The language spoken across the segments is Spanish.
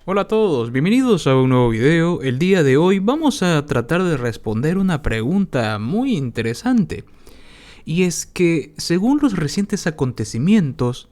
Hola a todos, bienvenidos a un nuevo video. El día de hoy vamos a tratar de responder una pregunta muy interesante. Y es que, según los recientes acontecimientos,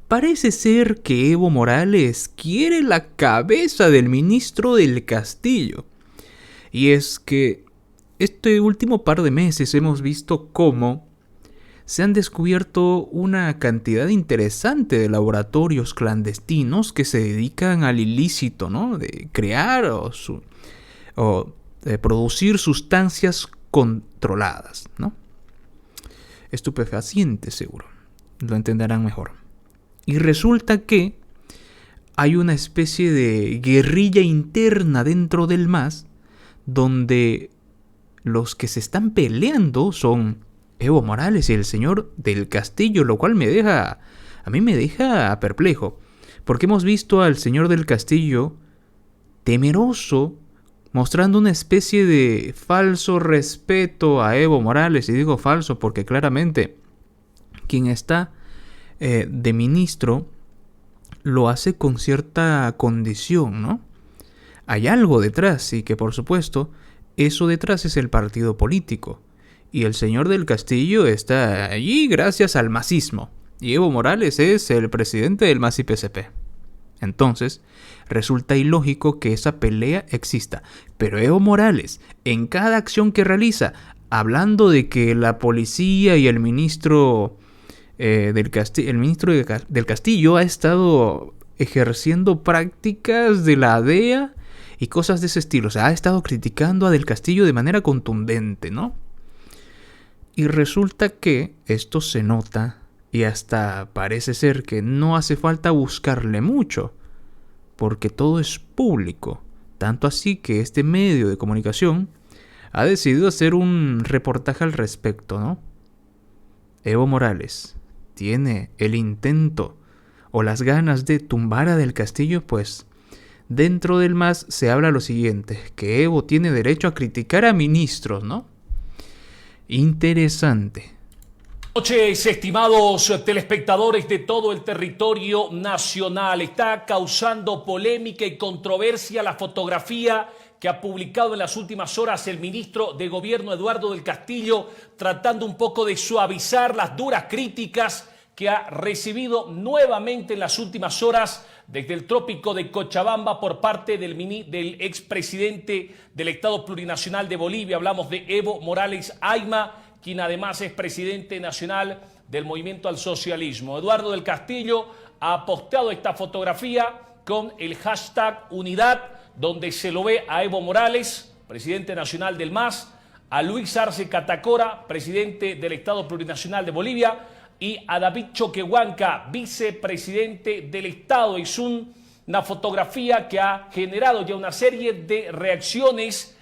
parece ser que Evo Morales quiere la cabeza del ministro del Castillo. Y es que este último par de meses hemos visto cómo se han descubierto una cantidad interesante de laboratorios clandestinos que se dedican al ilícito, ¿no? De crear o de producir sustancias controladas, ¿no? Estupefacientes, seguro. Lo entenderán mejor. Y resulta que hay una especie de guerrilla interna dentro del MAS donde los que se están peleando son Evo Morales y el señor del Castillo, lo cual a mí me deja perplejo, porque hemos visto al señor del Castillo temeroso, mostrando una especie de falso respeto a Evo Morales, y digo falso porque claramente quien está de ministro lo hace con cierta condición, ¿no? Hay algo detrás y que por supuesto eso detrás es el partido político. Y el señor del Castillo está allí gracias al masismo. Y Evo Morales es el presidente del MAS y PSP. Entonces, resulta ilógico que esa pelea exista. Pero Evo Morales, en cada acción que realiza, hablando de que la policía y el ministro, del Castillo ha estado ejerciendo prácticas de la DEA y cosas de ese estilo. O sea, ha estado criticando a Del Castillo de manera contundente, ¿no? Y resulta que esto se nota y hasta parece ser que no hace falta buscarle mucho, porque todo es público. Tanto así que este medio de comunicación ha decidido hacer un reportaje al respecto, ¿no? Evo Morales tiene el intento o las ganas de tumbar a Del Castillo, pues dentro del MAS se habla lo siguiente, que Evo tiene derecho a criticar a ministros, ¿no? Interesante. Buenas noches, estimados telespectadores de todo el territorio nacional. Está causando polémica y controversia la fotografía que ha publicado en las últimas horas el ministro de Gobierno Eduardo del Castillo, tratando un poco de suavizar las duras críticas que ha recibido nuevamente en las últimas horas desde el trópico de Cochabamba por parte del expresidente del Estado Plurinacional de Bolivia. Hablamos de Evo Morales Ayma, quien además es presidente nacional del Movimiento al Socialismo. Eduardo del Castillo ha posteado esta fotografía con el hashtag Unidad, donde se lo ve a Evo Morales, presidente nacional del MAS, a Luis Arce Catacora, presidente del Estado Plurinacional de Bolivia, y a David Choquehuanca, vicepresidente del Estado. Es una fotografía que ha generado ya una serie de reacciones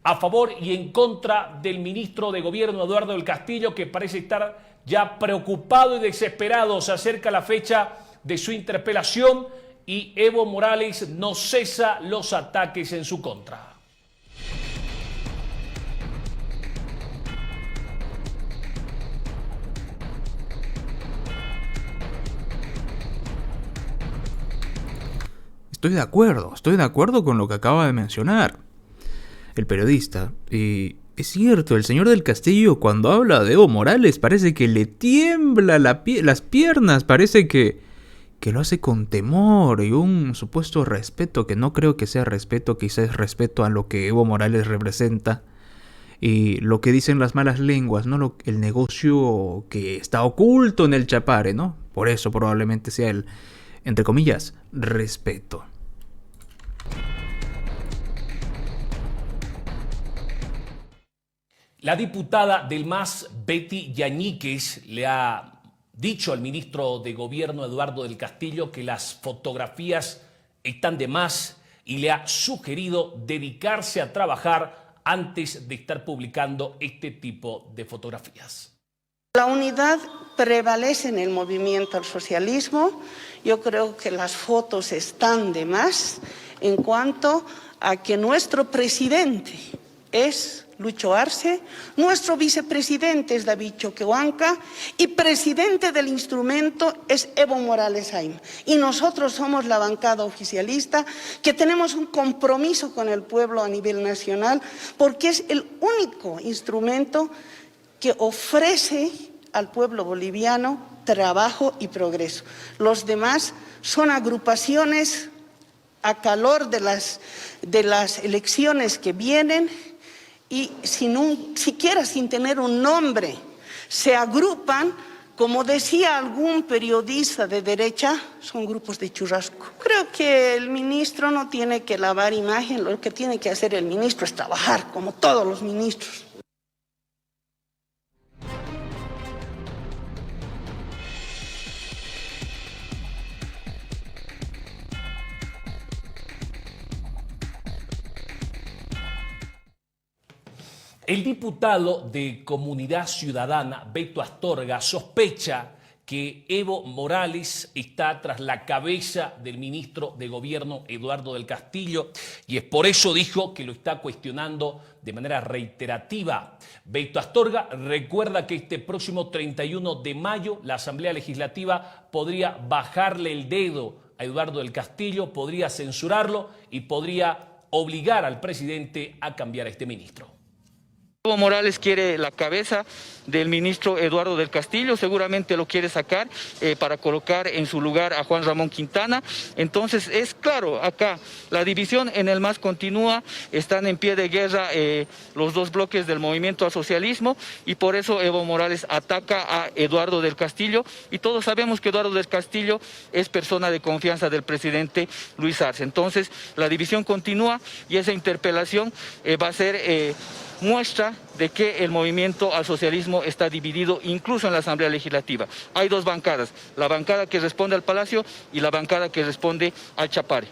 a favor y en contra del ministro de Gobierno Eduardo del Castillo, que parece estar ya preocupado y desesperado. Se acerca la fecha de su interpelación y Evo Morales no cesa los ataques en su contra. Estoy de acuerdo con lo que acaba de mencionar el periodista. Y es cierto, el señor del Castillo cuando habla de Evo Morales parece que le tiembla las piernas, parece que lo hace con temor y un supuesto respeto, que no creo que sea respeto, quizás es respeto a lo que Evo Morales representa. Y lo que dicen las malas lenguas, ¿no? El negocio que está oculto en el Chapare, ¿no? Por eso probablemente sea el, entre comillas, respeto. La diputada del MAS, Betty Yañíquez, le ha dicho al ministro de Gobierno Eduardo del Castillo que las fotografías están de más y le ha sugerido dedicarse a trabajar antes de estar publicando este tipo de fotografías. La unidad prevalece en el movimiento al socialismo. Yo creo que las fotos están de más en cuanto a que nuestro presidente es Lucho Arce, nuestro vicepresidente es David Choquehuanca y presidente del instrumento es Evo Morales Ayma. Y nosotros somos la bancada oficialista que tenemos un compromiso con el pueblo a nivel nacional porque es el único instrumento que ofrece al pueblo boliviano trabajo y progreso. Los demás son agrupaciones a calor de las elecciones que vienen y siquiera sin tener un nombre, se agrupan, como decía algún periodista de derecha, son grupos de churrasco. Creo que el ministro no tiene que lavar imagen, lo que tiene que hacer el ministro es trabajar, como todos los ministros. El diputado de Comunidad Ciudadana, Beto Astorga, sospecha que Evo Morales está tras la cabeza del ministro de Gobierno, Eduardo del Castillo, y es por eso dijo que lo está cuestionando de manera reiterativa. Beto Astorga recuerda que este próximo 31 de mayo la Asamblea Legislativa podría bajarle el dedo a Eduardo del Castillo, podría censurarlo y podría obligar al presidente a cambiar a este ministro. Evo Morales quiere la cabeza del ministro Eduardo del Castillo, seguramente lo quiere sacar para colocar en su lugar a Juan Ramón Quintana. Entonces es claro, acá la división en el MAS continúa, están en pie de guerra los dos bloques del movimiento al socialismo y por eso Evo Morales ataca a Eduardo del Castillo y todos sabemos que Eduardo del Castillo es persona de confianza del presidente Luis Arce. Entonces la división continúa y esa interpelación va a ser muestra de que el movimiento al socialismo está dividido incluso en la Asamblea Legislativa. Hay dos bancadas, la bancada que responde al Palacio y la bancada que responde al Chapare.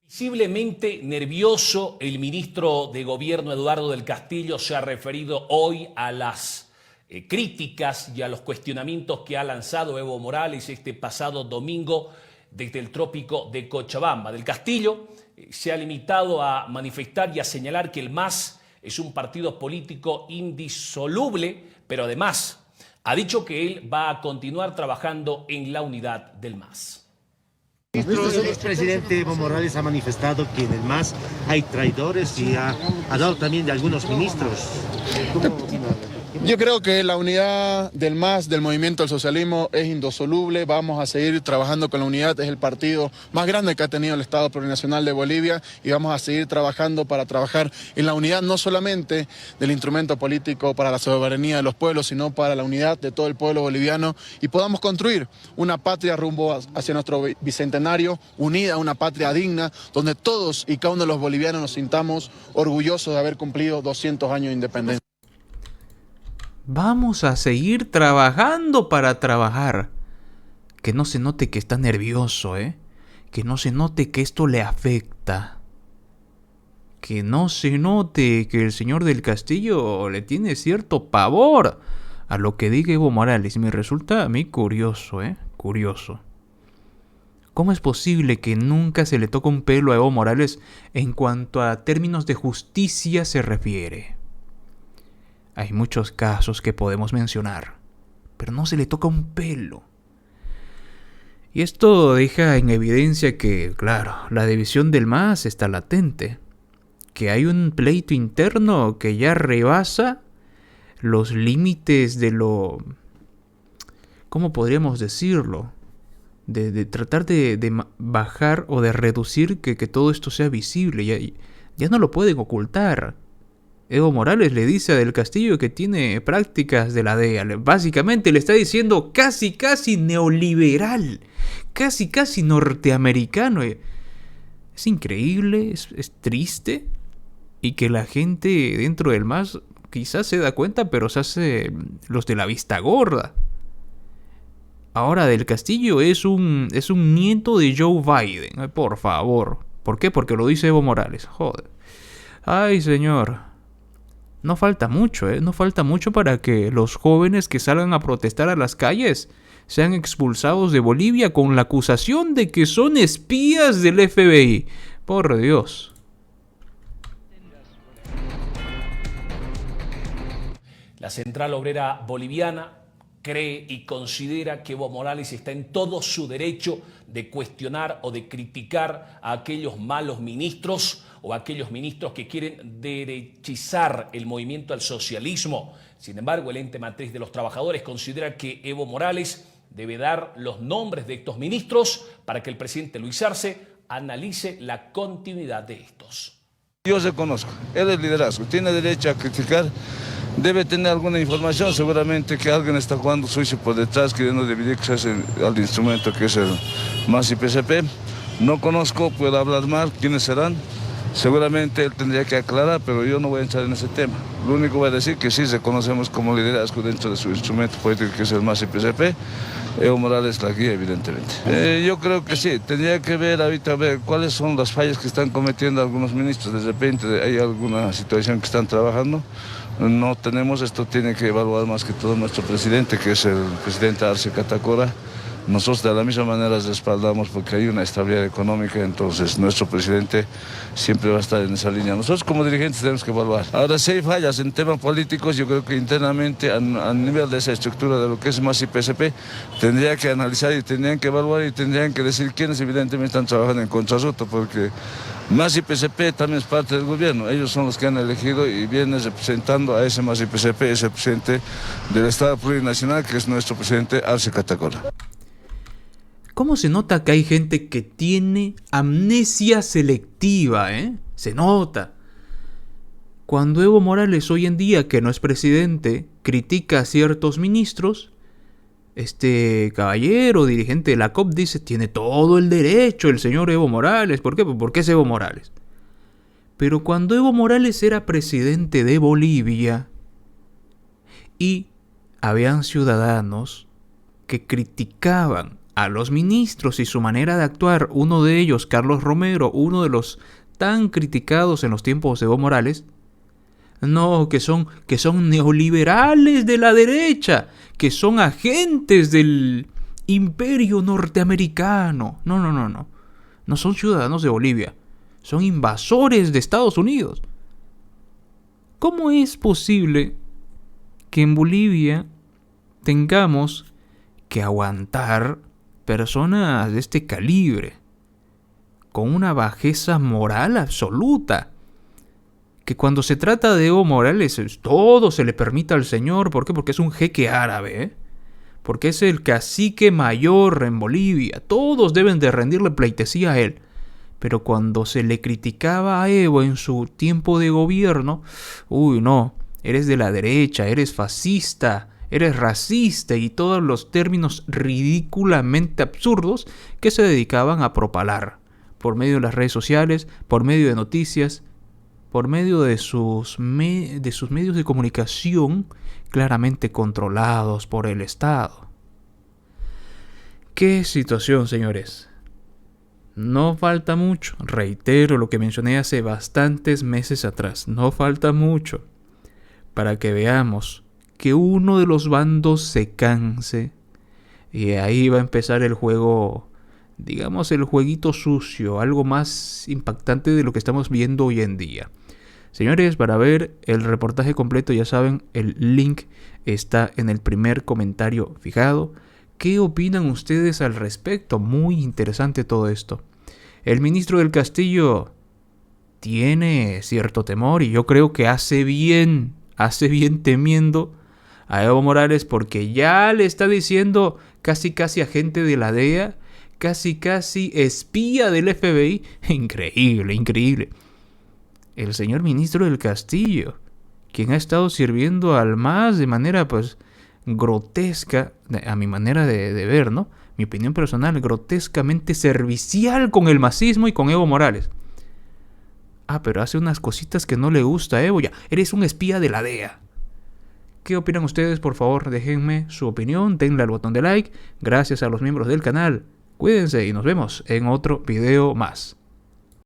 Visiblemente nervioso, el ministro de Gobierno Eduardo del Castillo se ha referido hoy a las críticas y a los cuestionamientos que ha lanzado Evo Morales este pasado domingo desde el trópico de Cochabamba. Del Castillo se ha limitado a manifestar y a señalar que el MAS es un partido político indisoluble, pero además ha dicho que él va a continuar trabajando en la unidad del MAS. El expresidente Evo Morales ha manifestado que en el MAS hay traidores y ha hablado también de algunos ministros. Yo creo que la unidad del MAS, del Movimiento al Socialismo, es indisoluble. Vamos a seguir trabajando con la unidad. Es el partido más grande que ha tenido el Estado Plurinacional de Bolivia y vamos a seguir trabajando para trabajar en la unidad no solamente del instrumento político para la soberanía de los pueblos, sino para la unidad de todo el pueblo boliviano y podamos construir una patria rumbo hacia nuestro bicentenario, unida, una patria digna, donde todos y cada uno de los bolivianos nos sintamos orgullosos de haber cumplido 200 años de independencia. Vamos a seguir trabajando para trabajar. Que no se note que está nervioso, Que no se note que esto le afecta. Que no se note que el señor del Castillo le tiene cierto pavor a lo que diga Evo Morales. Me resulta a mí curioso, Curioso. ¿Cómo es posible que nunca se le toque un pelo a Evo Morales en cuanto a términos de justicia se refiere? Hay muchos casos que podemos mencionar, pero no se le toca un pelo. Y esto deja en evidencia que, claro, la división del MAS está latente, que hay un pleito interno que ya rebasa los límites de lo... ¿Cómo podríamos decirlo? De tratar de bajar o de reducir que todo esto sea visible. Ya no lo pueden ocultar. Evo Morales le dice a Del Castillo que tiene prácticas de la DEA. Básicamente le está diciendo casi neoliberal, casi norteamericano. Es increíble, es triste. Y que la gente dentro del MAS quizás se da cuenta, pero se hace los de la vista gorda. Ahora Del Castillo es un nieto de Joe Biden. Por favor. ¿Por qué? Porque lo dice Evo Morales. Joder. Ay, señor. No falta mucho, No falta mucho para que los jóvenes que salgan a protestar a las calles sean expulsados de Bolivia con la acusación de que son espías del FBI. Por Dios. La Central Obrera Boliviana cree y considera que Evo Morales está en todo su derecho de cuestionar o de criticar a aquellos malos ministros o a aquellos ministros que quieren derechizar el movimiento al socialismo. Sin embargo, el ente matriz de los trabajadores considera que Evo Morales debe dar los nombres de estos ministros para que el presidente Luis Arce analice la continuidad de estos. Yo reconozco, él es liderazgo, tiene derecho a criticar, debe tener alguna información, seguramente que alguien está jugando sucio por detrás, queriendo dividir quizás al instrumento que es el MAS y PCP. No conozco, puedo hablar mal, quiénes serán. Seguramente él tendría que aclarar, pero yo no voy a entrar en ese tema. Lo único que voy a decir que sí reconocemos como liderazgo dentro de su instrumento político que es el MAS y PCP. Evo Morales la guía, evidentemente. Yo creo que sí, tendría que ver ahorita cuáles son las fallas que están cometiendo algunos ministros. De repente hay alguna situación que están trabajando. No tenemos, esto tiene que evaluar más que todo nuestro presidente, que es el presidente Arce Catacora. Nosotros de la misma manera respaldamos porque hay una estabilidad económica, entonces nuestro presidente siempre va a estar en esa línea. Nosotros como dirigentes tenemos que evaluar. Ahora, si hay fallas en temas políticos, yo creo que internamente a nivel de esa estructura de lo que es MAS y PCP, tendría que analizar y tendrían que evaluar y tendrían que decir quiénes evidentemente están trabajando en contrarruta, porque MAS y PCP también es parte del gobierno. Ellos son los que han elegido y vienen representando a ese MAS y PCP, ese presidente del Estado Plurinacional, que es nuestro presidente Arce Catacora. ¿Cómo se nota que hay gente que tiene amnesia selectiva, Se nota. Cuando Evo Morales hoy en día, que no es presidente, critica a ciertos ministros, este caballero, dirigente de la COP, dice, tiene todo el derecho el señor Evo Morales. ¿Por qué? Porque es Evo Morales. Pero cuando Evo Morales era presidente de Bolivia y habían ciudadanos que criticaban a los ministros y su manera de actuar, uno de ellos, Carlos Romero, uno de los tan criticados en los tiempos de Evo Morales, no, que son neoliberales de la derecha, que son agentes del imperio norteamericano. No son ciudadanos de Bolivia, son invasores de Estados Unidos. ¿Cómo es posible que en Bolivia tengamos que aguantar personas de este calibre, con una bajeza moral absoluta? Que cuando se trata de Evo Morales, todo se le permite al señor. ¿Por qué? Porque es un jeque árabe, porque es el cacique mayor en Bolivia. Todos deben de rendirle pleitesía a él. Pero cuando se le criticaba a Evo en su tiempo de gobierno, no, eres de la derecha, eres fascista, eres racista y todos los términos ridículamente absurdos que se dedicaban a propalar por medio de las redes sociales, por medio de noticias, por medio de sus medios de comunicación claramente controlados por el Estado. ¿Qué situación, señores? No falta mucho, reitero lo que mencioné hace bastantes meses atrás, no falta mucho para que veamos que uno de los bandos se canse y ahí va a empezar el juego, digamos el jueguito sucio, algo más impactante de lo que estamos viendo hoy en día. Señores, para ver el reportaje completo, ya saben, el link está en el primer comentario fijado. ¿Qué opinan ustedes al respecto? Muy interesante todo esto. El ministro del Castillo tiene cierto temor y yo creo que hace bien temiendo a Evo Morales, porque ya le está diciendo casi agente de la DEA, casi espía del FBI. Increíble. El señor ministro del Castillo, quien ha estado sirviendo al MAS de manera grotesca, a mi manera de ver, ¿no? Mi opinión personal, grotescamente servicial con el masismo y con Evo Morales. Pero hace unas cositas que no le gusta a Evo. Ya, eres un espía de la DEA. ¿Qué opinan ustedes? Por favor, déjenme su opinión, denle al botón de like. Gracias a los miembros del canal. Cuídense y nos vemos en otro video más.